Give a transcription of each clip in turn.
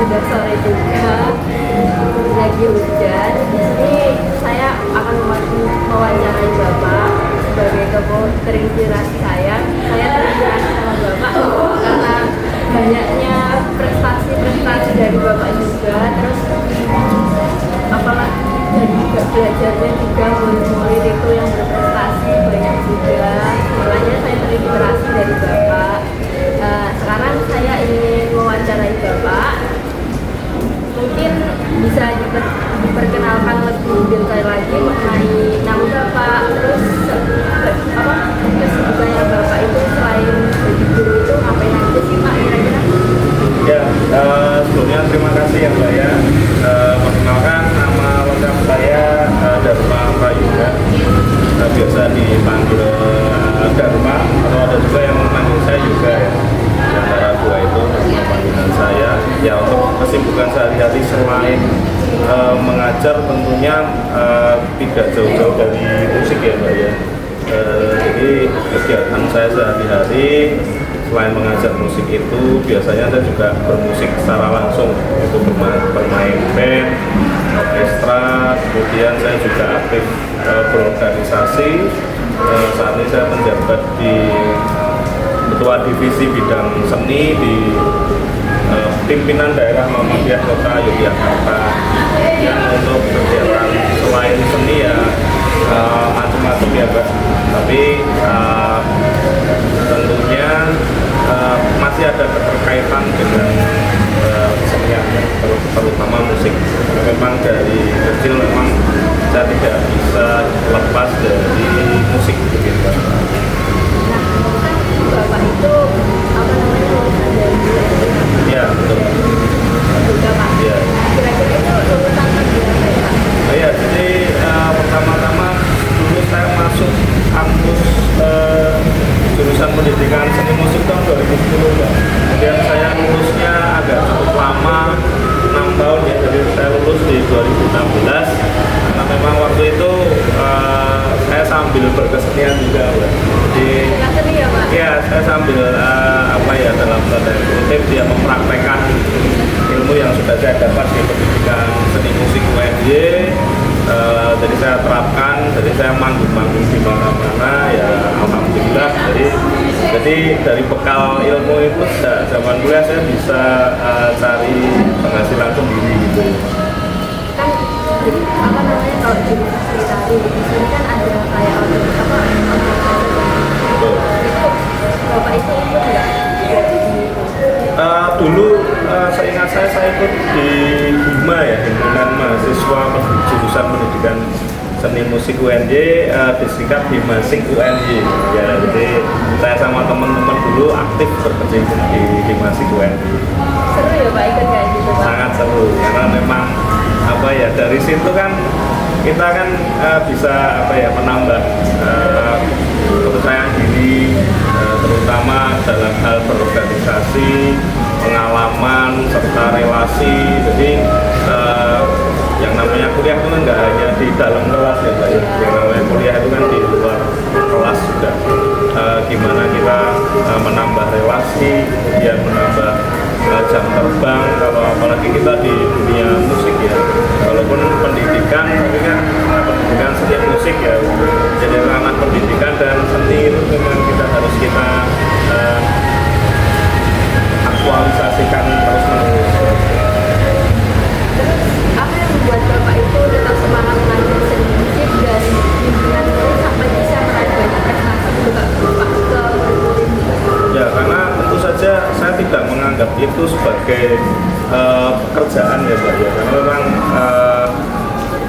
sudah sore juga, lagi hujan. Di sini saya akan mewawancarai Bapak sebagai tokoh terinspirasi saya. Saya terinspirasi sama Bapak karena banyaknya prestasi-prestasi dari Bapak juga. Terus apalagi dari juga belajarnya juga murid-murid itu yang berprestasi banyak juga. Makanya saya terinspirasi dari Bapak. Sekarang saya ingin mewawancarai Bapak. Mungkin bisa diperkenalkan lebih detail lagi mengenai nama Bapak, terus kesibukannya Bapak itu selain jadi guru itu ngapain aja sih Pak kira-kira? Ya, sebelumnya terima kasih ya Mbak ya. Perkenalkan nama lengkap saya Dharma Prayuga. Biasa dipanggil Dharma atau ada juga yang memanggil saya juga ya. Di antara dua itu nama panggilan saya. Ya untuk kesibukan sehari-hari selain mengajar tentunya tidak jauh-jauh dari musik ya Mbak ya. Jadi kegiatan saya sehari-hari selain mengajar musik itu biasanya saya juga bermusik secara langsung, itu bermain band, orkestra, kemudian saya juga aktif berorganisasi. Saat ini saya menjabat di Ketua Divisi Bidang Seni di Pimpinan Daerah Muhammadiyah Kota Yogyakarta. Yang untuk kegiatan selain seni ya macam-macam ya Mbak, tapi tentunya masih ada keterkaitan dengan kesenian terutama musik. Karena memang dari kecil memang saya tidak bisa lepas dari musik begitu. Nah, Bapak itu apa namanya lulusan dari Ya betul. Bapak. Ya. Kira-kira itu lulusan dari apa ya Pak? Ya, jadi pertama-tama dulu saya masuk kampus jurusan pendidikan seni musik tahun 2010 Mbak. Kemudian saya lulusnya agak cukup lama, 6 tahun ya, jadi saya lulus di 2016 karena memang waktu itu saya sambil berkesenian juga Mbak. Jadi Seni ya Pak? ya saya sambil dalam tanda kutip dia mempraktekkan ilmu yang sudah saya dapat di pendidikan seni musik UNY. Jadi saya terapkan, jadi saya manggung-manggung di mana-mana ya alhamdulillah. Jadi dari bekal ilmu itu sejak zaman kuliah saya bisa cari penghasilan sendiri gitu. Kan jadi apa namanya kalau di tari di sini kan ada kayak Betul. Bapak itu ikut nggak? Dulu seingat saya ikut di HIMA ya, himpunan mahasiswa jurusan pendidikan seni musik UNY, disingkat Himasik UNY ya. Jadi saya sama teman-teman dulu aktif berkecimpung di Himasik UNY. Seru ya Pak ikut kayak gitu Pak? Sangat seru karena memang dari situ kan kita kan bisa menambah kepercayaan diri, terutama dalam hal berorganisasi, pengalaman serta relasi. Jadi yang namanya kuliah itu kan nggak hanya di dalam kelas ya Pak. Yang namanya kuliah itu kan di luar kelas juga. Gimana kita menambah relasi, kemudian menambah jam terbang. Kalau apalagi kita di dunia musik ya, walaupun pendidikan tapi kan pendidikan seni musik ya, jadi ranah pendidikan dan seni itu memang kita aktualisasikan terus menerus. Apa yang membuat Bapak itu tetap semangat mengajar seni musik dan pimpinan murid sampai bisa meraih banyak prestasi juga Bapak ke murid-murid? Ya, karena tentu saja saya tidak menganggap itu sebagai pekerjaan ya Mbak ya, karena memang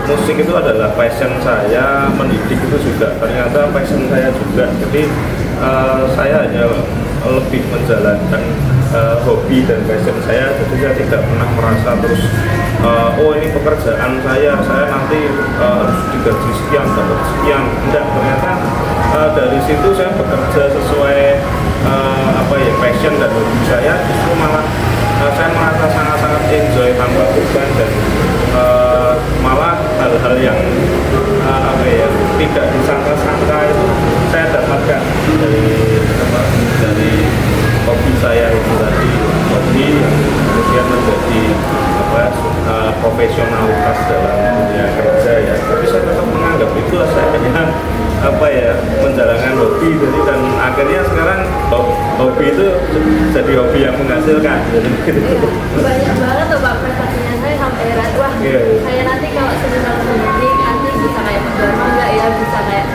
musik itu adalah passion saya, mendidik itu juga ternyata passion saya juga. Jadi saya hanya lebih menjalankan hobi dan passion saya, jadi saya tidak pernah merasa terus oh ini pekerjaan saya nanti harus digaji sekian, dapat sekian. Enggak, ternyata dari situ saya bekerja sesuai passion dan hobi saya, justru malah saya merasa sangat-sangat enjoy tanpa beban dan malah hal-hal yang tidak disangka-sangka itu saya dapatkan dari hobi saya itu tadi, hobi yang kemudian menjadi jadi hobi yang menghasilkan. Iya, banyak banget tuh Pak prestasinya, saya sampai heran, wah Iya. saya nanti kalau seminar pendidik nanti bisa kayak Mas Dharma enggak ya, bisa kayak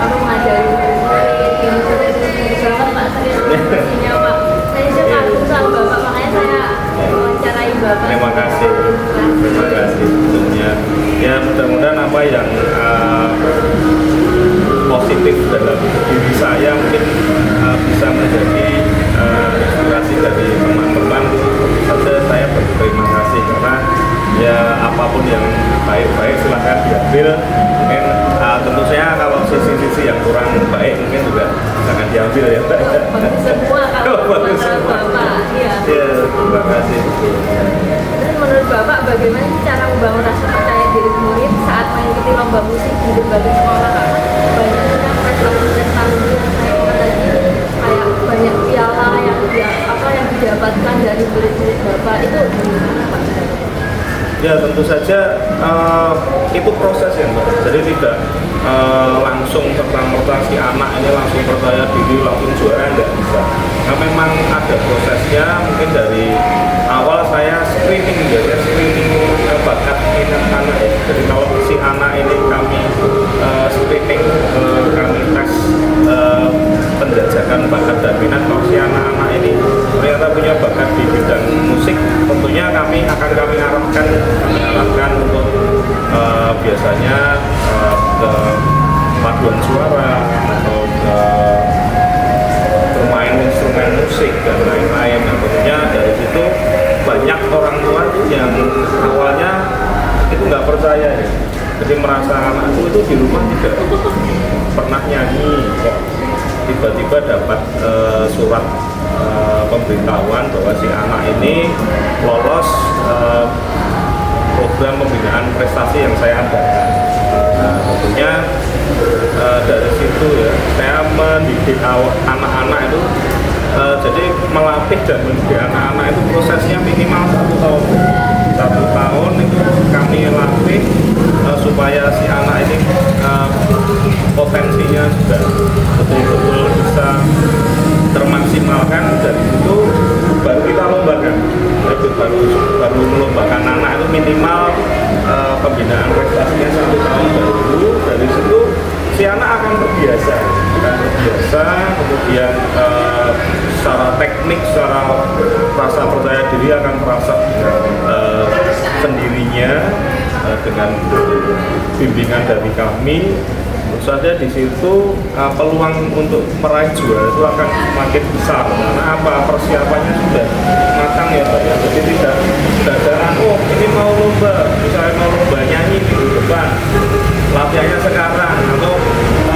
apa mengajari murid ini banget Pak, serius diskusinya Pak. Saya juga kagum sama Bapak, makanya saya wawancarai Bapak. Terima kasih tentunya. Ya mudah-mudahan apa yang positif dalam diri saya mungkin bisa menjadi inspirasi dari teman-teman. Saja saya berterima kasih karena ya apapun yang baik-baik silahkan diambil. Mungkin tentu saya kalau sisi-sisi yang kurang baik mungkin juga jangan diambil ya. Bagus semua kalau Bagus menurut semua. Bapak. Iya. Ya, terima kasih. Dan menurut Bapak bagaimana sih cara membangun rasa percaya diri murid saat mengikuti lomba musik di berbagai sekolah Kak? Banyaknya prestasi-prestasi yang saya ingat tadi kayak banyak piala yang yang didapatkan dari murid-murid Bapak itu gimana Pak? Ya tentu saja itu proses ya Mbak. Jadi tidak langsung serta-merta si anak ini langsung percaya diri langsung juara, nggak bisa. Nah, memang ada prosesnya. Mungkin dari awal saya screening bakat minat anak ya. Jadi kalau si anak ini kami screening, kami tes penjajakan bakat dan minat. Kalau si anak-anak ini ternyata punya bakat di bidang musik, tentunya kami arahkan untuk biasanya ke paduan suara atau ke bermain instrumen musik dan lain-lain. Nah, tentunya dari situ banyak orang tua yang awalnya itu nggak percaya ya. Jadi merasa anakku itu di rumah tidak pernah nyanyi, kok tiba-tiba dapat surat pemberitahuan bahwa si anak ini lolos program pembinaan prestasi yang saya adakan. Nah, tentunya dari situ ya saya mendidik anak-anak itu, jadi melatih dan mendidik anak-anak itu prosesnya minimal 1 tahun. 1 tahun itu kami latih supaya si anak ini potensinya sudah betul-betul bisa termaksimalkan. Dari itu baru kita lombakan. Baru melombakan anak itu minimal pembinaan prestasinya 1 tahun dahulu. Dari situ si anak akan terbiasa, kemudian secara teknik, secara rasa percaya diri akan terasa sendirinya dengan bimbingan dari kami. Tentu saja di situ peluang untuk meraih juara itu akan semakin besar karena apa, persiapannya sudah matang ya Pak ya. Jadi tidak dadakan, oh ini mau lomba, misalnya mau lomba nyanyi minggu depan, latihannya sekarang, atau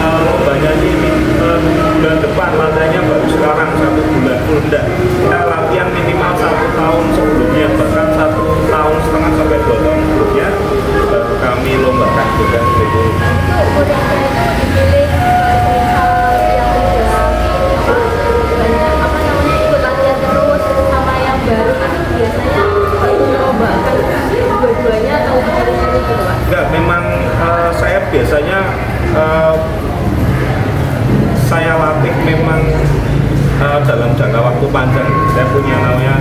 lomba nyanyi bulan depan, latihannya baru sekarang 1 bulan. Tidak, kita latihan minimal 1 tahun sebelumnya, bahkan 1,5 tahun sampai 2 tahun sebelumnya baru kami lombakan juga gitu. Dipilih semisal yang udah ikut latihan terus sama yang baru itu biasanya itu melombakan dua-duanya atau pilihnya gitu Pak? Enggak, memang saya biasanya saya latih memang dalam jangka waktu panjang. Saya punya namanya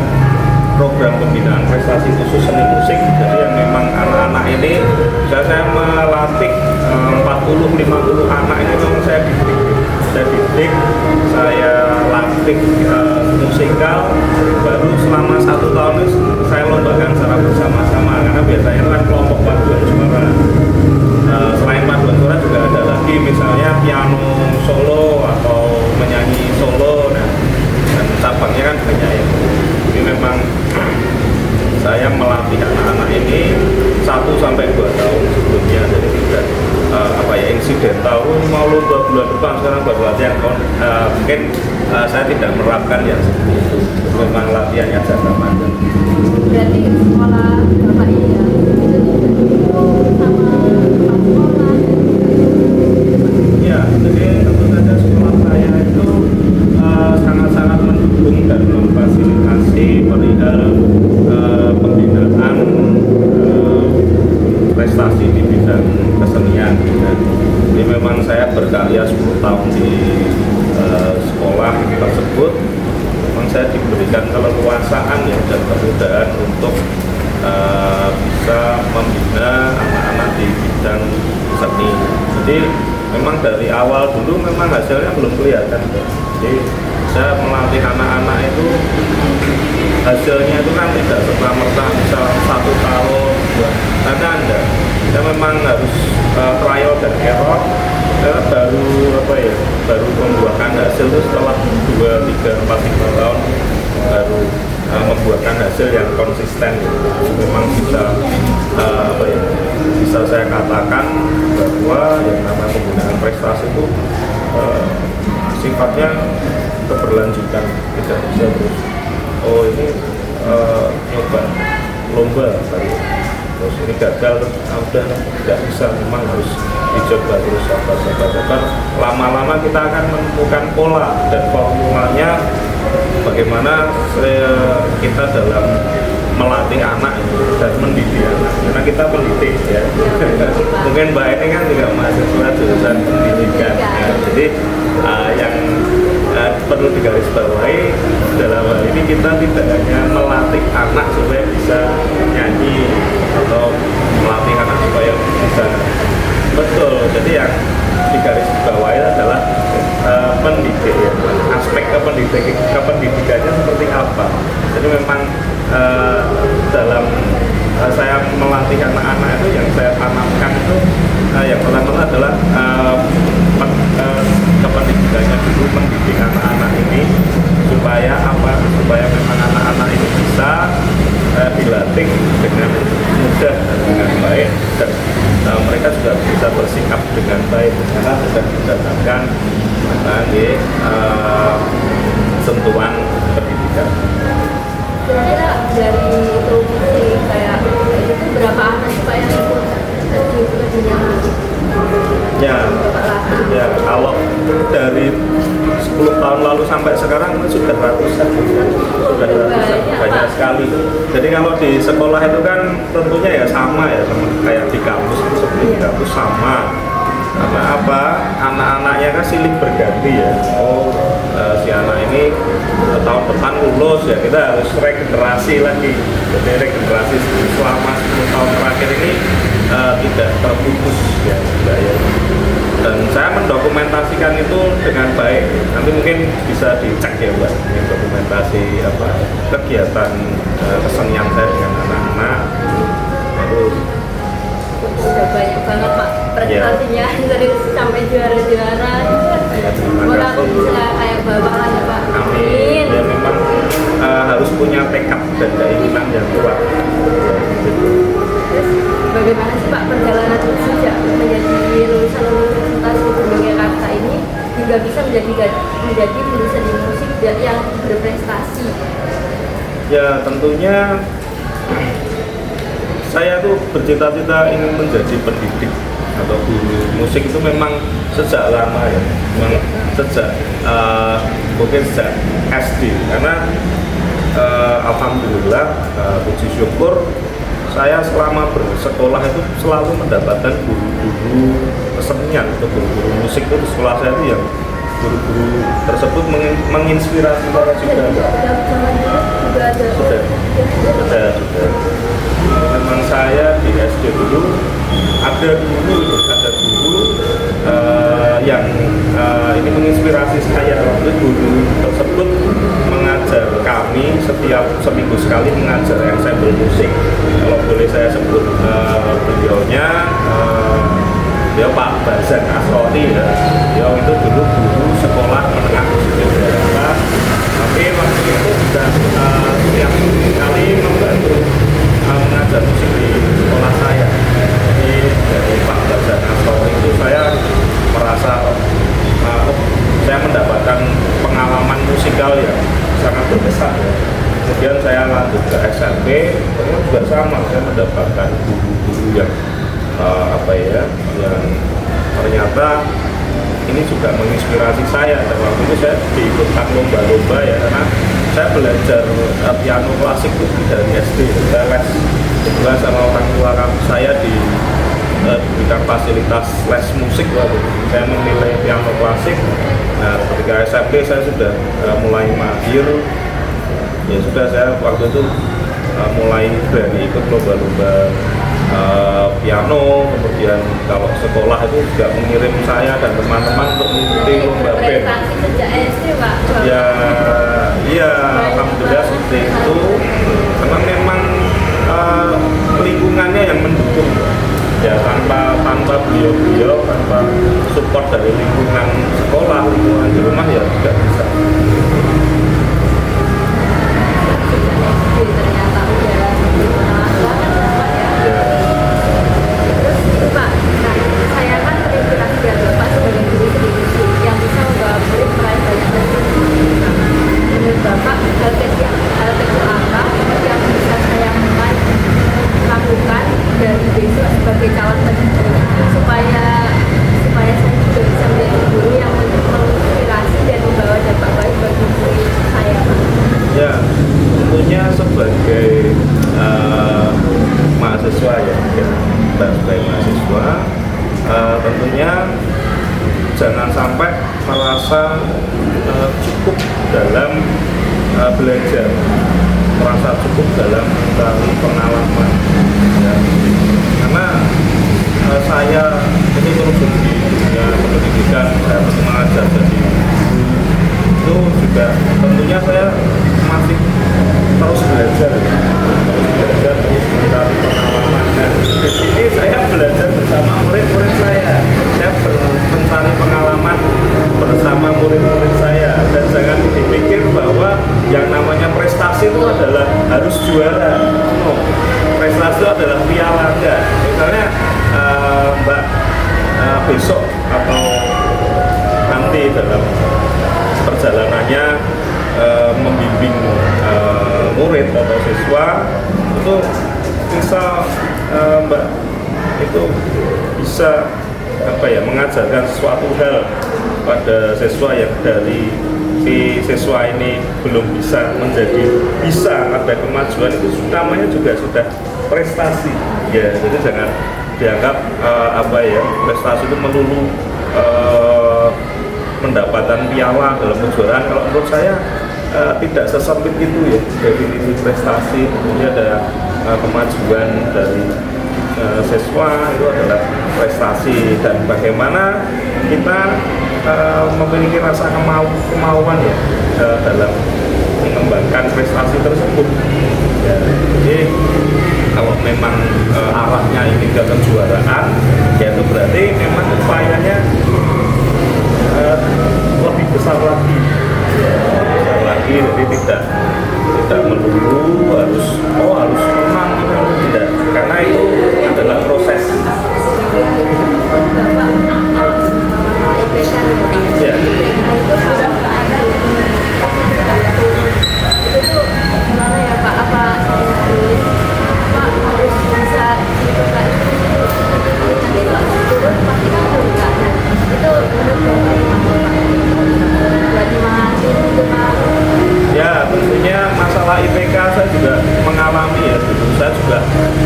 program pembinaan prestasi khusus seni musik. Jadi yang memang anak-anak ini saya melatih 40-50 anak ini memang saya didik, saya latih musikal, baru selama 1 tahun itu saya lombakan secara bersama-sama karena biasanya kan kelompok paduan suara. Selain paduan suara juga ada lagi misalnya piano solo atau menyanyi solo, dan cabangnya kan banyak ya. Jadi memang saya melatih anak-anak ini 1-2 tahun sebelumnya, jadi tidak insidental. Mau lomba bulan depan sekarang baru latihan, mungkin saya tidak menerapkan yang seperti itu. Memang latihannya jangka panjang. Berarti sekolah Bapak ini ya itu sama sekolah. Ya, jadi tentu saja sekolah saya itu sangat-sangat mendukung dan memfasilitasi perihal pembinaan prestasi di bidang kesenian. Jadi memang saya berkarya 10 tahun di sekolah tersebut. Memang memang saya diberikan keleluasaan ya dan kemudahan untuk bisa membina anak-anak di bidang seni. Jadi memang dari awal dulu memang hasilnya belum kelihatan. Jadi saya melatih anak-anak itu hasilnya itu kan tidak serta-merta misal 1 tahun, 2 karena Anda kita memang harus trial dan error. Saya baru membuahkan hasil itu setelah 2, 3, 4, 5 tahun baru membuahkan hasil yang konsisten. Memang bisa saya katakan bahwa yang namanya penggunaan prestasi itu sifatnya keberlanjutan, tidak bisa terus ini nyoba lomba terus ini gagal udah tidak bisa, memang harus dicoba terus sabar. Lama-lama kita akan menemukan pola dan formulanya bagaimana kita dalam melatih anak dan mendidik anak, karena kita pendidik ya. Mungkin Mbak ini kan juga mahasiswa jurusan pendidikan ya. Jadi yang perlu digarisbawahi dalam hal ini kita tidak hanya melatih anak supaya bisa nyanyi atau melatih anak supaya bisa betul. Jadi yang digarisbawahi adalah pendidik ya. Aspek kependidikannya seperti apa. Jadi memang dalam saya melatih anak-anak itu yang saya tanamkan itu yang pertama adalah kependidikannya dulu, mendidik anak-anak ini supaya memang anak-anak ini bisa dilatih dengan mudah dan dengan baik, dan mereka juga bisa bersikap dengan baik karena sudah didapatkan sentuhan pendidikan. Kira-kira dari introduksi kayak itu berapa anak sih Pak yang ikut ke dunia musik? Ya, kalau dari 10 tahun lalu sampai sekarang sudah ratusan, banyak sekali. Jadi kalau di sekolah itu kan tentunya ya sama ya, kayak di kampus itu seperti di kampus sama. Karena apa? Anak-anaknya kan silih berganti ya. Si anak ini tahun depan lulus ya, kita harus regenerasi lagi. Jadi regenerasi selama 10 tahun terakhir ini tidak terputus ya. Dan saya mendokumentasikan itu dengan baik. Nanti mungkin bisa dicek ya Mbak, ini dokumentasi kegiatan kesenian saya dengan anak-anak. Itu sudah banyak banget Pak prestasinya dari sampai juara-juara. Semoga aku bisa kayak Bapak lah ya Pak. Amin. Ya memang harus punya tekad dan keinginan yang kuat. Terus bagaimana sih Pak perjalanan sejak menjadi lulusan universitas Yogyakarta ini hingga bisa menjadi lulusan di musik yang berprestasi? Ya tentunya saya tuh bercita-cita ingin menjadi pendidik atau guru musik itu memang sejak lama ya, memang mungkin sejak SD, karena alhamdulillah puji syukur saya selama bersekolah itu selalu mendapatkan guru-guru kesenian atau guru-guru musik itu di sekolah saya itu yang guru-guru tersebut menginspirasi saya juga. Sudah. Memang saya di SD dulu ada guru yang ini menginspirasi saya. Waktu guru tersebut mengajar kami setiap seminggu sekali mengajar ensemble musik. Kalau boleh saya sebut beliaunya dia Pak Bazan Asrori ya. Dia itu dulu guru sekolah menengah musik Yogyakarta. Tapi waktu itu sudah setiap kali membantu mengajar musik di sekolah saya. Jadi dari Pak Bazan Asrori itu saya merasa saya mendapatkan pengalaman musikal yang sangat berkesan ya. Kemudian saya lanjut ke SMP, juga sama, saya mendapatkan guru-guru yang yang ternyata ini juga menginspirasi saya. Dan waktu itu saya diikutkan lomba-lomba ya, karena saya belajar piano klasik itu dari SD. Saya les juga sama orang tua saya diberikan fasilitas les musik waktu itu. Saya memilih piano klasik. Nah, ketika SMP saya sudah mulai mahir ya sudah saya waktu itu mulai berani ikut lomba-lomba piano, kemudian kalau sekolah itu juga mengirim saya dan teman-teman untuk mengikuti lomba band. Prestasi sejak SD Pak? Ya, iya, alhamdulillah seperti itu. Karena memang lingkungannya yang mendukung. Ya tanpa beliau-beliau, tanpa support dari lingkungan sekolah, lingkungan di rumah ya tidak bisa. Ternyata udah Ya. terus Pak, nah saya kan terinspirasi dari Bapak sebagai guru sendiri yang bisa membawa murid meraih banyak prestasi. Menurut Bapak, hal kecil apa yang bisa saya mulai lakukan dari besok sebagai calon pendidik supaya saya juga bisa menjadi guru yang menginspirasi dan membawa dampak baik bagi murid saya, Pak? Ya, tentunya sebagai mahasiswa ya, sebagai mahasiswa tentunya jangan sampai merasa cukup dalam belajar, merasa cukup dalam mencari pengalaman. Ya. Karena saya ini terjun di dunia pendidikan, saya mengajar jadi itu juga tentunya saya masih terus belajar, terus mencari pengalaman. Dan di sini saya belajar bersama murid-murid saya mencari pengalaman bersama murid-murid saya, dan jangan dipikir bahwa yang namanya prestasi itu adalah harus juara. No, prestasi itu adalah piala enggak. Misalnya Mbak besok atau nanti dalam perjalanannya membimbing murid atau siswa itu bisa Mbak itu bisa mengajarkan sesuatu hal pada siswa yang dari si siswa ini belum bisa menjadi bisa ada kemajuan, itu namanya juga sudah prestasi ya. Jadi jangan dianggap prestasi itu melulu mendapatkan piala dalam kejuaraan. Kalau menurut saya tidak sesempit itu ya definisi prestasi. Tentunya ada kemajuan dari siswa itu adalah prestasi, dan bagaimana kita memiliki rasa kemauan ya dalam mengembangkan prestasi tersebut. Ya, jadi kalau memang arahnya ini ke kejuaraan, ya itu berarti memang upayanya lebih besar lagi, jadi tidak melulu harus menang, tidak, karena itu adalah proses. Ya. Itu gimana ya Pak? Apa harus bisa dibuka nanti kalau turun pasti kan enggak. Itu buat dimahamin itu Pak. Ya, tentunya masalah IPK saya juga mengalami ya, saya juga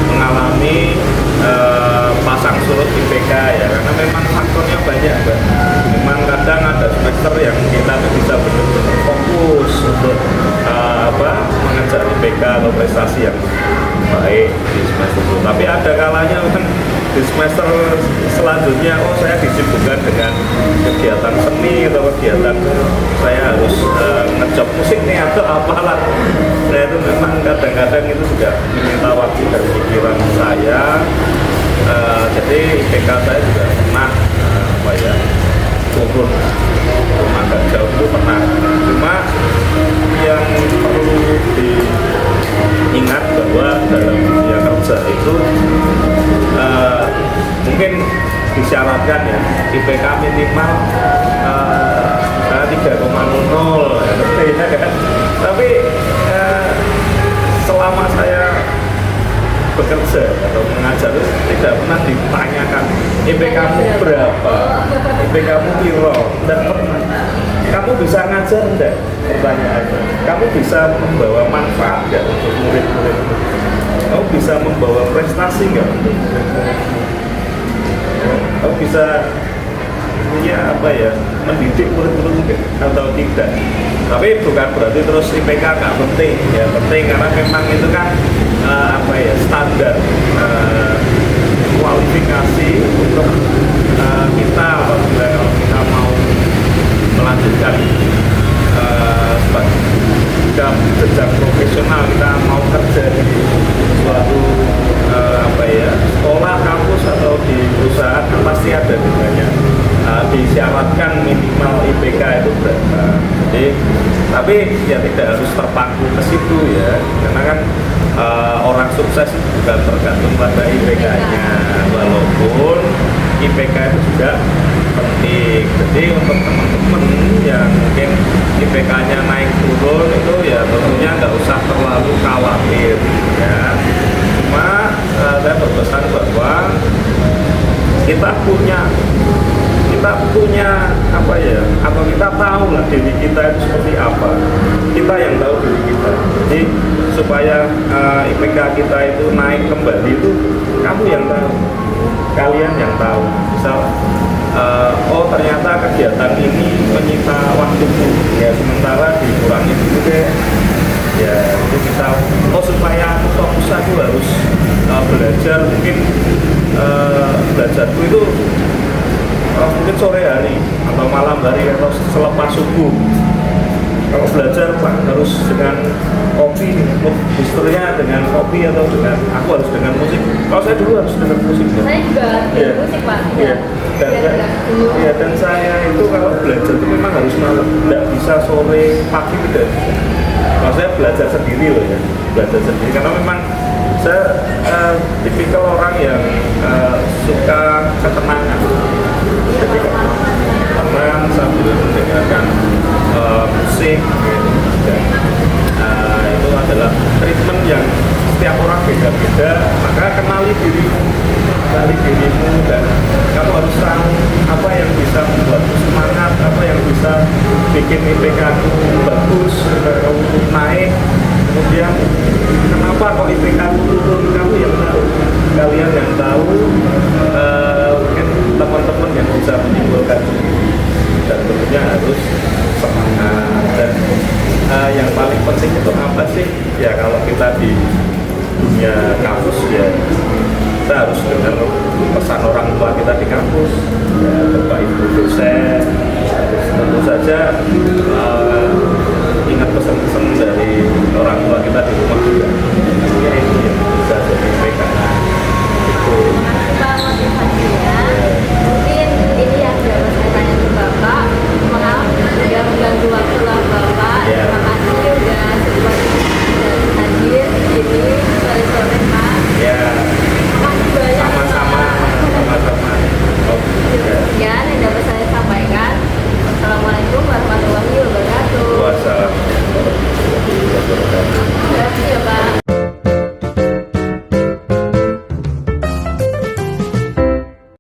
mengalami pasang surut IPK ya, karena memang faktornya banyak Mbak. Memang kadang ada semester yang kita bisa benar-benar fokus untuk mengejar IPK atau prestasi yang baik di semester itu. Tapi ada kalanya kan di semester selanjutnya saya disibukkan dengan kegiatan seni atau kegiatan saya harus ngejob musik nih atau apalah. Nah itu memang kadang-kadang itu juga meminta waktu dari pikiran saya. Jadi IPK saya juga pernah turun agak jauh itu pernah. Cuma yang perlu diingat bahwa dalam dunia kerja itu mungkin disyaratkan ya IPK minimal 3,00 ya kan. Tapi selama saya bekerja atau mengajar itu tidak pernah ditanyakan IPK-mu berapa, IPK-mu piro, tidak pernah. Kamu bisa ngajar enggak? Pertanyaannya. Kamu bisa membawa manfaat enggak untuk murid-muridmu? Kamu bisa membawa prestasi enggak untuk murid-muridmu? Kamu bisa sebetulnya apa ya, mendidik murid-murid mungkin atau tidak. Tapi bukan berarti terus IPK nggak penting, ya penting karena memang itu kan apa ya, standar kualifikasi untuk kita apabila kalau kita mau melanjutkan sebagai jenjang profesional, kita mau kerja di suatu apa ya, sekolah, kampus atau di perusahaan, kan pasti ada nilainya. Disyaratkan minimal IPK itu berapa. Jadi, tapi ya tidak harus terpaku ke situ ya, karena kan orang sukses bukan tergantung pada IPK-nya, walaupun IPK itu juga penting. Jadi untuk teman-teman yang mungkin IPK-nya naik turun itu ya tentunya nggak usah terlalu khawatir ya. Cuma saya berpesan bahwa kita punya apa ya, atau kita tahu lah diri kita itu seperti apa. Kita yang tahu diri kita. Jadi supaya IPK kita itu naik kembali itu kamu yang tahu, kalian yang tahu. Misal oh ternyata kegiatan ini menyita waktuku, ya sementara dikurangi dulu deh. Ya itu kita, oh supaya aku fokus, aku harus belajar, mungkin belajarku itu mungkin sore hari atau malam hari atau selepas subuh. Kalau belajar Pak harus dengan kopi, boosternya dengan kopi atau dengan, aku harus dengan musik. Kalau saya dulu harus dengan musik. Saya juga ya. musik Pak. Iya. Dan saya itu kalau belajar itu memang harus malam, tidak bisa sore, pagi tidak bisa. Kalau saya belajar sendiri loh ya, belajar sendiri karena memang saya tipikal orang yang suka ketenangan. Jadi tenang sambil mendengarkan musik gitu. Dan itu adalah treatment yang setiap orang beda-beda. Maka kenali dirimu dan kamu harus tahu apa yang bisa membuatmu semangat, apa yang bisa bikin IPK kamu bagus, kamu naik. Kemudian kenapa kok IPK kamu turun, kamu yang tahu, kalian yang tahu. Mungkin teman-teman yang bisa menyimpulkan dan tentunya harus semangat. Dan yang paling penting itu apa sih ya, kalau kita di dunia kampus ya kita harus dengar pesan orang tua kita di kampus ya, bapak ibu dosen, tentu saja ingat pesan-pesan dari orang tua kita di